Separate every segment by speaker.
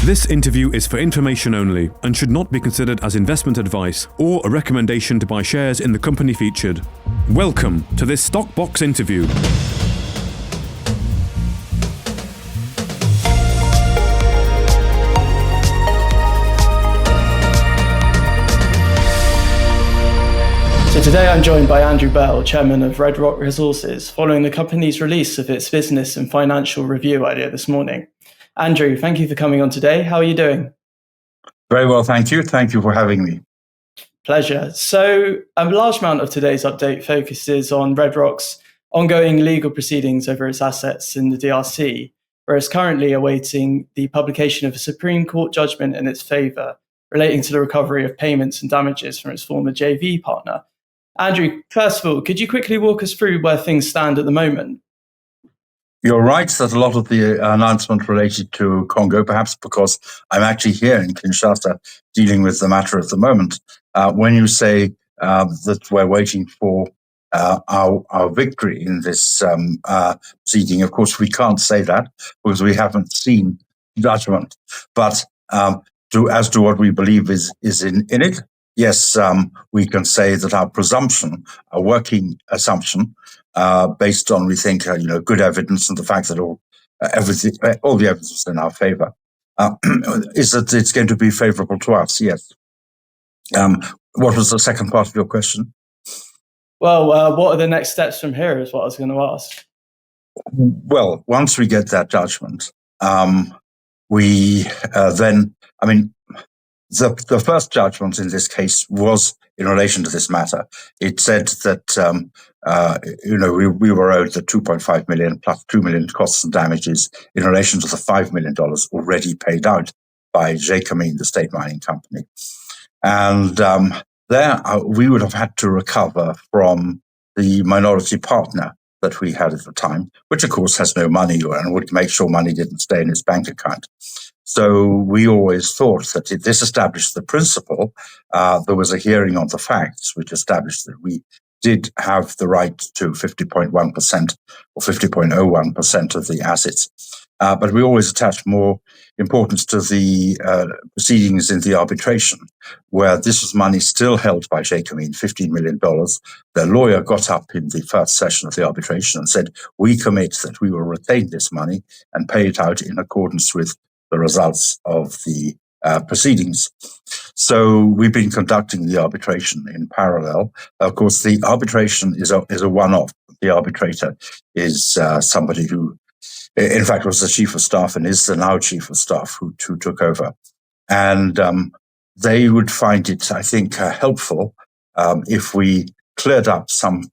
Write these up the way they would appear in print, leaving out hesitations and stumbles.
Speaker 1: This interview is for information only and should not be considered as investment advice or a recommendation to buy shares in the company featured. Welcome to this Stock Box interview.
Speaker 2: So today I'm joined by Andrew Bell, Chairman of Red Rock Resources, following the company's release of its business and financial review earlier this morning. Andrew, thank you for coming on today. How are you doing?
Speaker 3: Very well, thank you. Thank you for having me.
Speaker 2: Pleasure. So a large amount of today's update focuses on Red Rock's ongoing legal proceedings over its assets in the DRC, where it's currently awaiting the publication of a Supreme Court judgment in its favour relating to the recovery of payments and damages from its former JV partner. Andrew, first of all, could you quickly walk us through where things stand at the moment?
Speaker 3: You're right that a lot of the announcement related to Congo, perhaps because I'm actually here in Kinshasa dealing with the matter at the moment. When you say that we're waiting for our victory in this proceeding, of course, we can't say that because we haven't seen judgment. But as to what we believe is in it, yes, we can say that our presumption, our working assumption, based on, we think, good evidence and the fact that all the evidence is in our favor, is that it's going to be favorable to us, yes. What was the second part of your question?
Speaker 2: Well, what are the next steps from here is what I was going to ask.
Speaker 3: Well, once we get that judgment, we then, the first judgment in this case was in relation to this matter. It said that we were owed the 2.5 million plus 2 million costs and damages in relation to the $5 million already paid out by Gécamines, the state mining company. And there we would have had to recover from the minority partner that we had at the time, which of course has no money and would make sure money didn't stay in his bank account. So we always thought that this established the principle. There was a hearing on the facts, which established that we did have the right to 50.1% or 50.01% of the assets. But we always attached more importance to the proceedings in the arbitration, where this was money still held by Gécamines, $15 million. The lawyer got up in the first session of the arbitration and said, we commit that we will retain this money and pay it out in accordance with the results of the proceedings. So we've been conducting the arbitration in parallel. Of course, the arbitration is a one-off. The arbitrator is somebody who, in fact, was the chief of staff and is the now chief of staff who took over. And they would find it, I think, helpful if we cleared up some.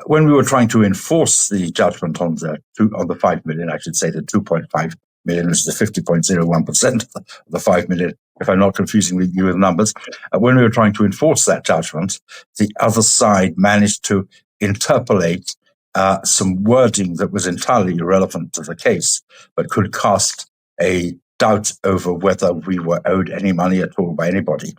Speaker 3: When we were trying to enforce the judgment on the 5 million, I should say the 2.5 million, which is the 50.01% of the 5 million, if I'm not confusing you with numbers. When we were trying to enforce that judgment, the other side managed to interpolate some wording that was entirely irrelevant to the case, but could cast a doubt over whether we were owed any money at all by anybody.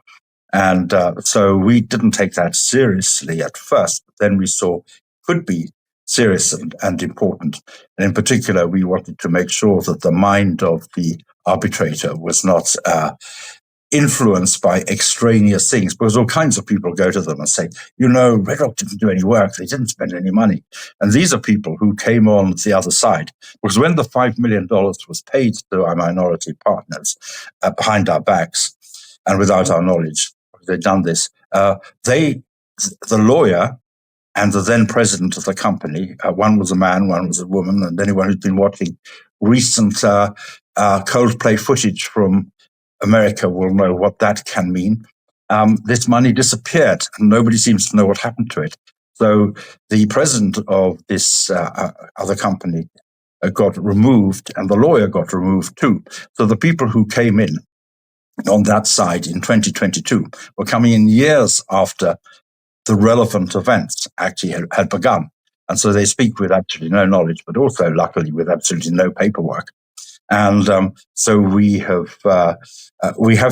Speaker 3: And so we didn't take that seriously at first, but then we saw it could be serious and important. And in particular, we wanted to make sure that the mind of the arbitrator was not influenced by extraneous things, because all kinds of people go to them and say, Red Rock didn't do any work, they didn't spend any money. And these are people who came on the other side. Because when the $5 million was paid to our minority partners behind our backs and without our knowledge, they'd done this, the lawyer and the then president of the company, one was a man, one was a woman, and anyone who's been watching recent Coldplay footage from America will know what that can mean. This money disappeared, and nobody seems to know what happened to it. So the president of this other company got removed, and the lawyer got removed too. So the people who came in on that side in 2022 were coming in years after the relevant events actually had begun. And so they speak with absolutely no knowledge, but also, luckily, with absolutely no paperwork. And so we have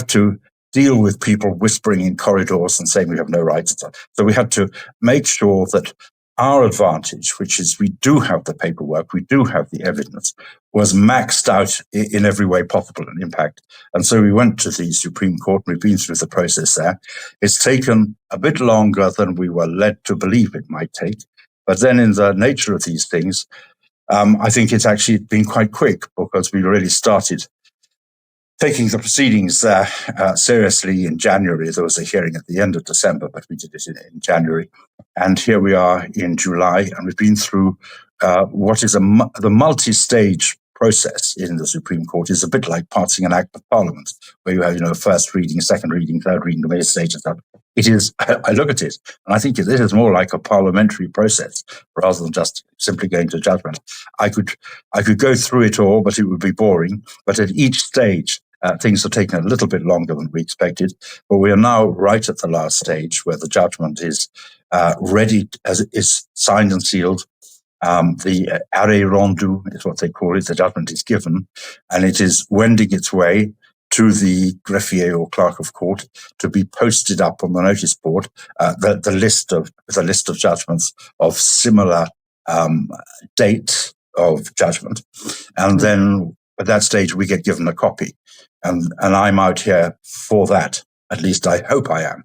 Speaker 3: to deal with people whispering in corridors and saying we have no rights. So we had to make sure that our advantage, which is we do have the paperwork, we do have the evidence, was maxed out in every way possible in impact. And so we went to the Supreme Court, and we've been through the process there. It's taken a bit longer than we were led to believe it might take. But then in the nature of these things, I think it's actually been quite quick, because we really started taking the proceedings seriously in January. There was a hearing at the end of December, but we did it in January. And here we are in July, and we've been through what is the multi-stage process in the Supreme Court. Is a bit like passing an act of parliament, where you have, first reading, second reading, third reading, the major stage and stuff. It is, I look at it, and I think this is more like a parliamentary process rather than just simply going to judgment. I could go through it all, but it would be boring. But at each stage, things have taken a little bit longer than we expected, but we are now right at the last stage where the judgment is ready, as it is signed and sealed. The arrêt rendu is what they call it. The judgment is given, and it is wending its way to the greffier or clerk of court to be posted up on the notice board, the list of judgments of similar date of judgment, and then at that stage we get given a copy, and I'm out here for that. At least I hope I am.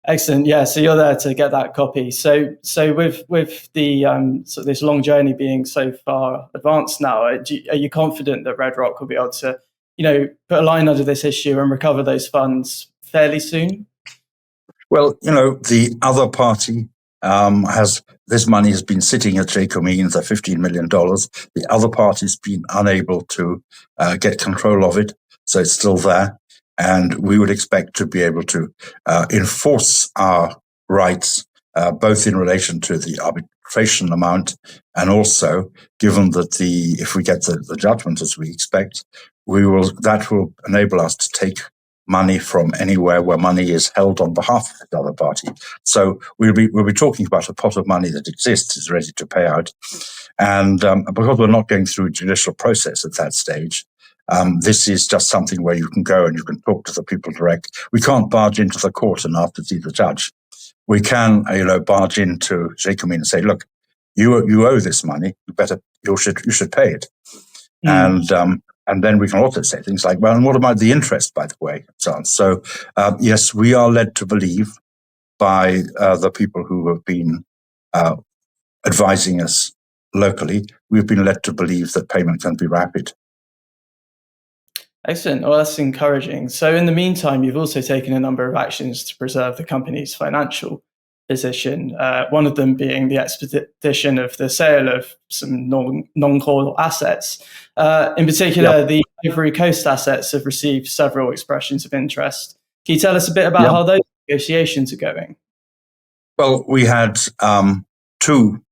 Speaker 2: Excellent. Yeah, so you're there to get that copy. So with the this long journey being so far advanced now, are you confident that Red Rock will be able to, put a line under this issue and recover those funds fairly soon?
Speaker 3: Well, the other party this money has been sitting at Jacomines, the $15 million. The other party's been unable to get control of it, so it's still there. And we would expect to be able to enforce our rights, both in relation to the arbitration amount, and also, given that if we get the judgment as we expect, that will enable us to take money from anywhere where money is held on behalf of the other party. So we'll be talking about a pot of money that exists, is ready to pay out, and because we're not going through a judicial process at that stage. This is just something where you can go and you can talk to the people direct. We can't barge into the court and ask to see the judge. We can, barge into Jacomine and say, "Look, you owe this money. You should pay it." And then we can also say things like, "Well, and what about the interest, by the way?" So yes, we are led to believe by the people who have been advising us locally. We've been led to believe that payment can be rapid.
Speaker 2: Excellent. Well, that's encouraging. So in the meantime, you've also taken a number of actions to preserve the company's financial position, one of them being the expedition of the sale of some non-core assets. In particular, The Ivory Coast assets have received several expressions of interest. Can you tell us a bit about how those negotiations are going?
Speaker 3: Well, we had two,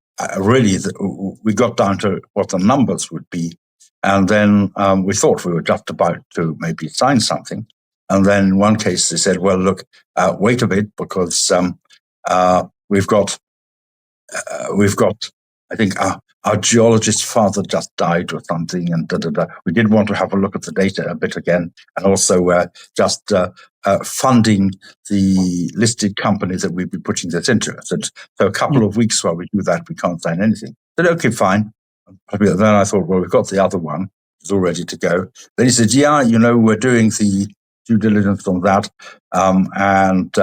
Speaker 3: we got down to what the numbers would be. And then we thought we were just about to maybe sign something. And then in one case they said, "Well, look, wait a bit, because we've got, I think our geologist's father just died or something, and we did want to have a look at the data a bit again, and also just funding the listed company that we'd be putting this into." So a couple of weeks while we do that, we can't sign anything. I said, "Okay, fine." Then I thought, well, we've got the other one. It's all ready to go. Then he said, "Yeah, we're doing the due diligence on that, and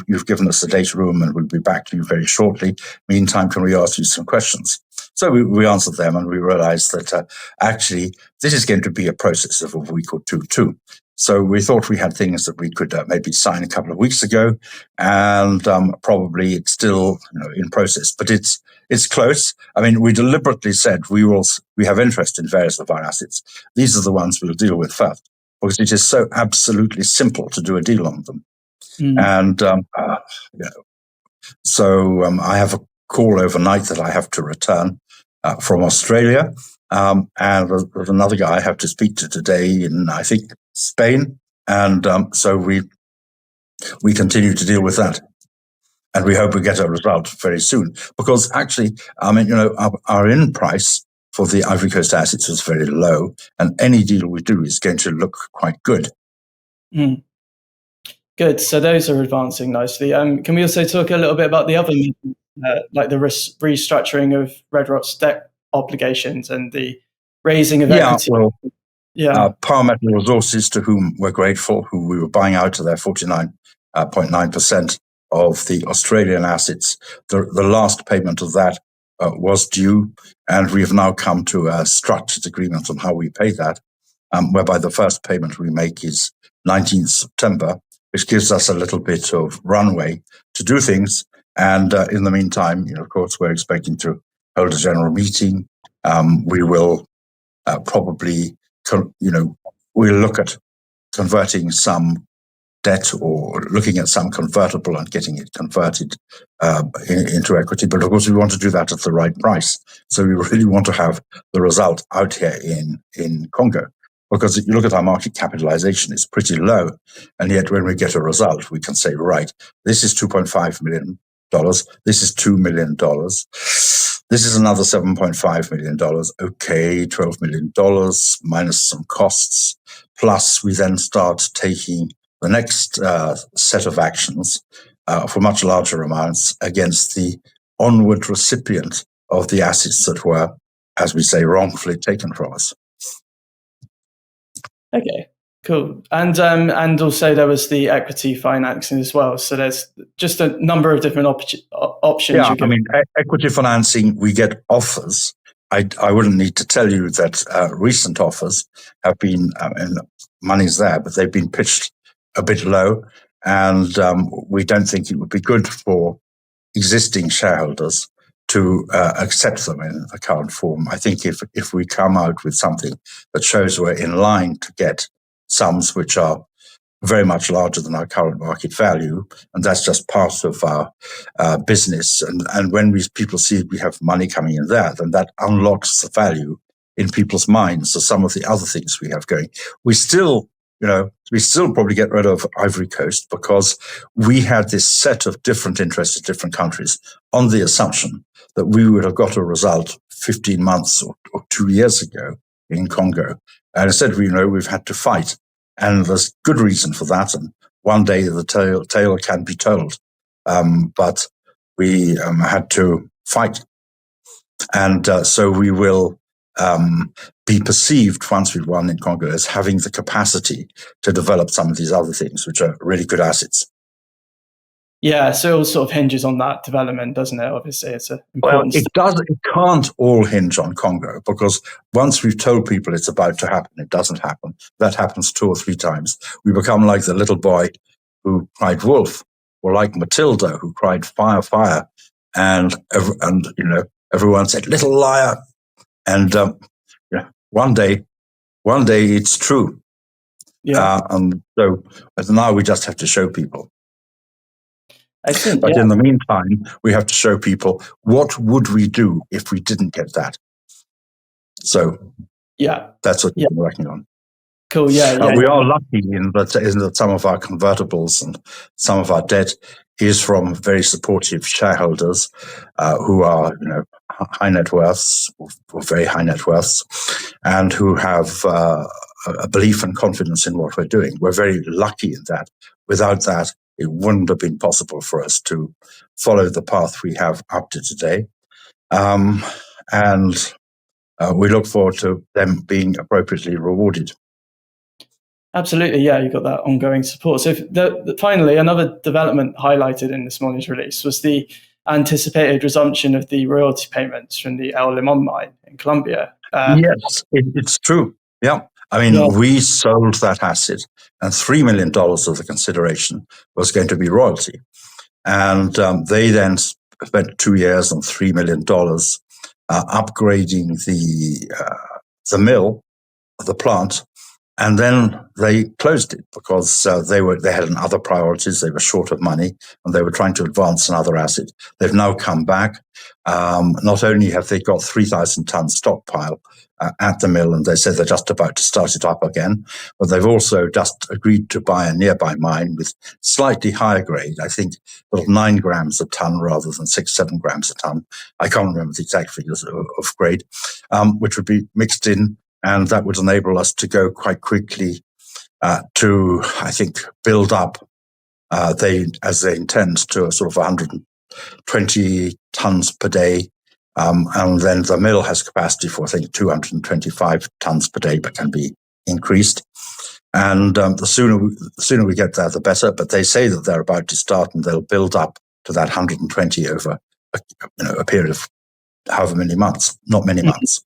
Speaker 3: you've given us the data room, and we'll be back to you very shortly. Meantime, can we ask you some questions?" So we answered them, and we realized that actually this is going to be a process of a week or two too. So we thought we had things that we could maybe sign a couple of weeks ago, and probably it's still in process, but it's close. I mean, we deliberately said we have interest in various of our assets. These are the ones we'll deal with first, because it is so absolutely simple to do a deal on them. And so I have a call overnight that I have to return from Australia, and there's another guy I have to speak to today in, I think, Spain, and so we continue to deal with that, and we hope we get a result very soon. Because actually, I mean, our in price for the Ivory Coast assets was very low, and any deal we do is going to look quite good.
Speaker 2: Good. So those are advancing nicely. Can we also talk a little bit about the other like the restructuring of Red Rock's debt obligations and the raising of
Speaker 3: Yeah,
Speaker 2: equity.
Speaker 3: well,
Speaker 2: Yeah.
Speaker 3: Power Metal Resources, to whom we're grateful, who we were buying out to their 49.9% of the Australian assets. The last payment of that was due, and we have now come to a structured agreement on how we pay that, whereby the first payment we make is 19th September, which gives us a little bit of runway to do things. And in the meantime, of course, we're expecting to hold a general meeting. We will probably, we'll look at converting some debt or looking at some convertible and getting it converted into equity. But of course, we want to do that at the right price. So we really want to have the result out here in Congo. Because if you look at our market capitalization, it's pretty low. And yet when we get a result, we can say, right, this is $2.5 million. This is $2 million. This is another $7.5 million. Okay, $12 million minus some costs. Plus, we then start taking the next set of actions for much larger amounts against the onward recipient of the assets that were, as we say, wrongfully taken from us.
Speaker 2: Okay, cool. And also there was the equity financing as well. So there's just a number of different options.
Speaker 3: Yeah, I mean, equity financing, we get offers. I wouldn't need to tell you that recent offers have been, and money's there, but they've been pitched a bit low. And we don't think it would be good for existing shareholders to accept them in the current form. I think if we come out with something that shows we're in line to get sums which are very much larger than our current market value, and that's just part of our business. And when people see we have money coming in there, then that unlocks the value in people's minds of some of the other things we have going. We still probably get rid of Ivory Coast because we had this set of different interests in different countries on the assumption that we would have got a result 15 months or 2 years ago in Congo. And instead, we've had to fight. And there's good reason for that. And one day the tale can be told. But we had to fight. And so we will be perceived once we've won in Congo as having the capacity to develop some of these other things, which are really good assets.
Speaker 2: Yeah, so it all sort of hinges on that development, doesn't it? Obviously, it's a important.
Speaker 3: Well, it does. It can't all hinge on Congo because once we've told people it's about to happen, it doesn't happen. That happens 2 or 3 times. We become like the little boy who cried wolf, or like Matilda who cried fire, fire, and everyone said little liar. And one day it's true.
Speaker 2: Yeah.
Speaker 3: And so now we just have to show people.
Speaker 2: Excellent.
Speaker 3: But in the meantime, we have to show people what would we do if we didn't get that. So that's what we're working on.
Speaker 2: Cool. We
Speaker 3: are lucky in that some of our convertibles and some of our debt is from very supportive shareholders who are high net worths or very high net worths, and who have a belief and confidence in what we're doing. We're very lucky in that. Without that, it wouldn't have been possible for us to follow the path we have up to today. And we look forward to them being appropriately rewarded.
Speaker 2: Absolutely, yeah, you got that ongoing support. So finally, another development highlighted in this morning's release was the anticipated resumption of the royalty payments from the El Limon mine in Colombia.
Speaker 3: Yes, it's true. Yeah. I mean, we sold that asset, and $3 million of the consideration was going to be royalty. And they then spent 2 years and $3 million upgrading the mill, the plant, and then they closed it because they had other priorities. They were short of money, and they were trying to advance another asset. They've now come back. Not only have they got 3,000 ton stockpile at the mill, and they said they're just about to start it up again, but they've also just agreed to buy a nearby mine with slightly higher grade, I think 9 grams a ton rather than 6-7 grams a ton. I can't remember the exact figures of grade, which would be mixed in, and that would enable us to go quite quickly to, I think, build up as they intend to a sort of 20 tons per day. And then the mill has capacity for, I think, 225 tons per day, but can be increased. And the sooner we get there, the better. But they say that they're about to start, and they'll build up to that 120 over a period of however many months, not many months.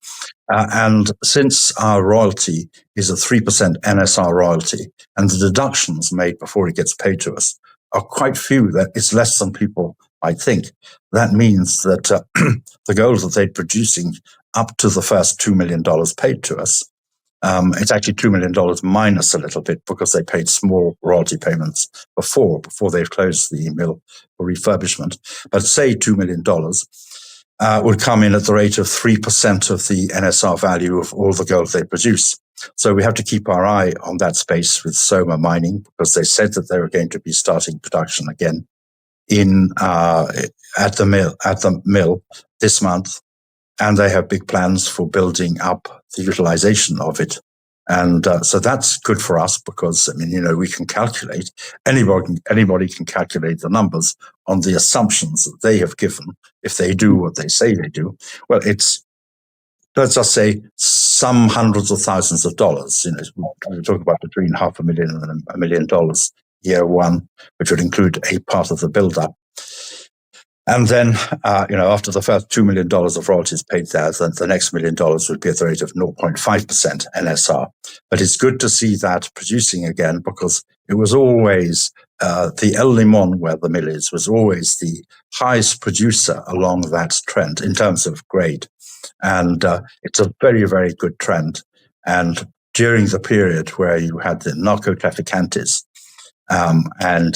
Speaker 3: And since our royalty is a 3% NSR royalty, and the deductions made before it gets paid to us are quite few, that it's less than people might think. That means that the gold that they're producing up to the first $2 million paid to us, it's actually $2 million minus a little bit because they paid small royalty payments before they've closed the mill for refurbishment. But say $2 million would come in at the rate of 3% of the NSR value of all the gold they produce. So we have to keep our eye on that space with Soma Mining, because they said that they were going to be starting production again at the mill this month, and they have big plans for building up the utilization of it. And so that's good for us because, we can calculate, anybody can calculate the numbers on the assumptions that they have given. If they do what they say they do, well, it's, let's just say, some hundreds of thousands of dollars. We talk about between $500,000 and $1 million year one, which would include a part of the build-up. And then, after the first $2 million of royalties paid there, the next $1 million would be at the rate of 0.5% NSR. But it's good to see that producing again, because it was always the El Limon, where the mill is, was always the highest producer along that trend in terms of grade. And it's a very, very good trend. And during the period where you had the narcotraficantes and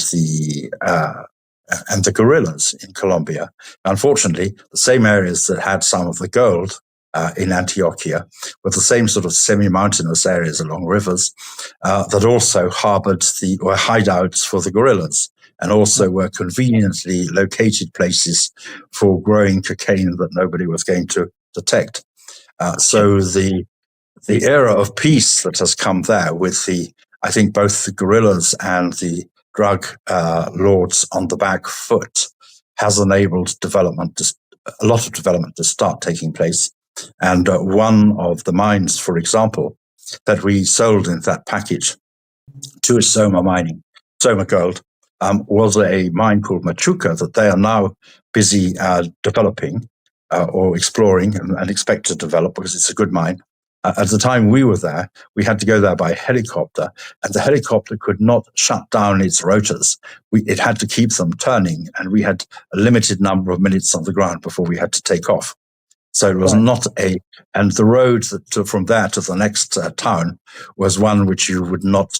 Speaker 3: the guerrillas in Colombia, unfortunately, the same areas that had some of the gold in Antioquia were the same sort of semi-mountainous areas along rivers that also harbored or hideouts for the guerrillas, and also were conveniently located places for growing cocaine that nobody was going to detect. So the era of peace that has come there with I think both the guerrillas and the drug lords on the back foot has enabled a lot of development to start taking place. And one of the mines, for example, that we sold in that package to Soma Mining, Soma Gold, was a mine called Machuca that they are now busy developing or exploring and expect to develop, because it's a good mine. At the time we were there, we had to go there by helicopter, and the helicopter could not shut down its rotors. It had to keep them turning, and we had a limited number of minutes on the ground before we had to take off. So it was not and the road from there to the next town was one which you would not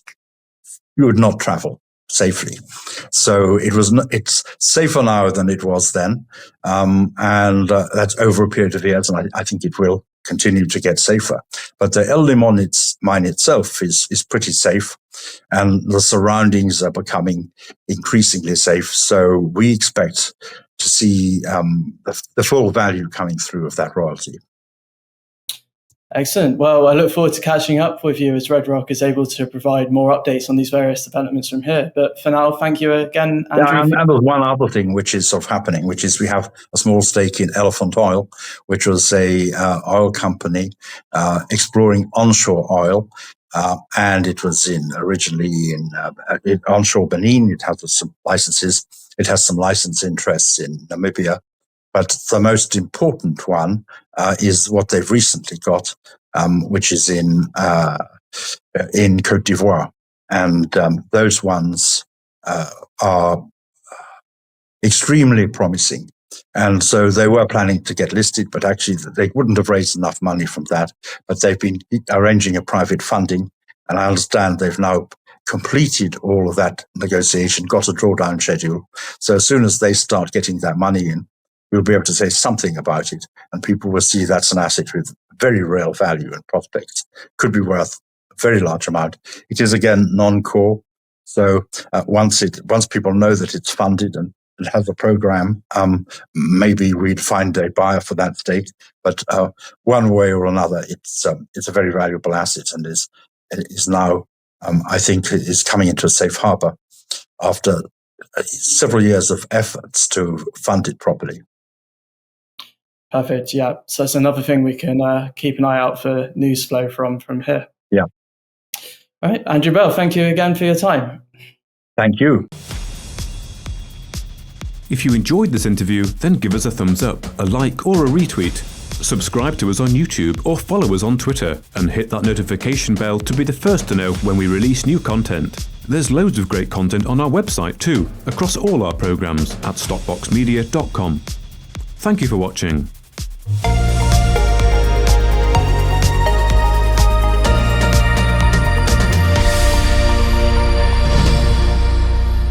Speaker 3: travel safely. So it's safer now than it was then. And that's over a period of years, and I think it will continue to get safer. But the El Limon mine itself is pretty safe, and the surroundings are becoming increasingly safe. So we expect to see the full value coming through of that royalty.
Speaker 2: Excellent. Well, I look forward to catching up with you as Red Rock is able to provide more updates on these various developments from here. But for now, thank you again, Andrew.
Speaker 3: And there's one other thing which is sort of happening, which is we have a small stake in Elephant Oil, which was a oil company exploring onshore oil. And it was originally in onshore Benin. It has some licenses. It has some license interests in Namibia. But the most important one is what they've recently got, which is in Côte d'Ivoire. And those ones are extremely promising. And so they were planning to get listed, but actually they wouldn't have raised enough money from that. But they've been arranging a private funding. And I understand they've now completed all of that negotiation, got a drawdown schedule. So as soon as they start getting that money in, we'll be able to say something about it, and people will see that's an asset with very real value and prospects. Could be worth a very large amount. It is, again, non-core. So once people know that it's funded and it has a program, maybe we'd find a buyer for that stake. But one way or another, it's a very valuable asset, and is now, I think, is coming into a safe harbor after several years of efforts to fund it properly.
Speaker 2: Perfect. Yeah. So it's another thing we can keep an eye out for news flow from here.
Speaker 3: Yeah.
Speaker 2: All right. Andrew Bell, thank you again for your time.
Speaker 3: Thank you.
Speaker 1: If you enjoyed this interview, then give us a thumbs up, a like or a retweet. Subscribe to us on YouTube or follow us on Twitter and hit that notification bell to be the first to know when we release new content. There's loads of great content on our website too, across all our programs at stockboxmedia.com. Thank you for watching.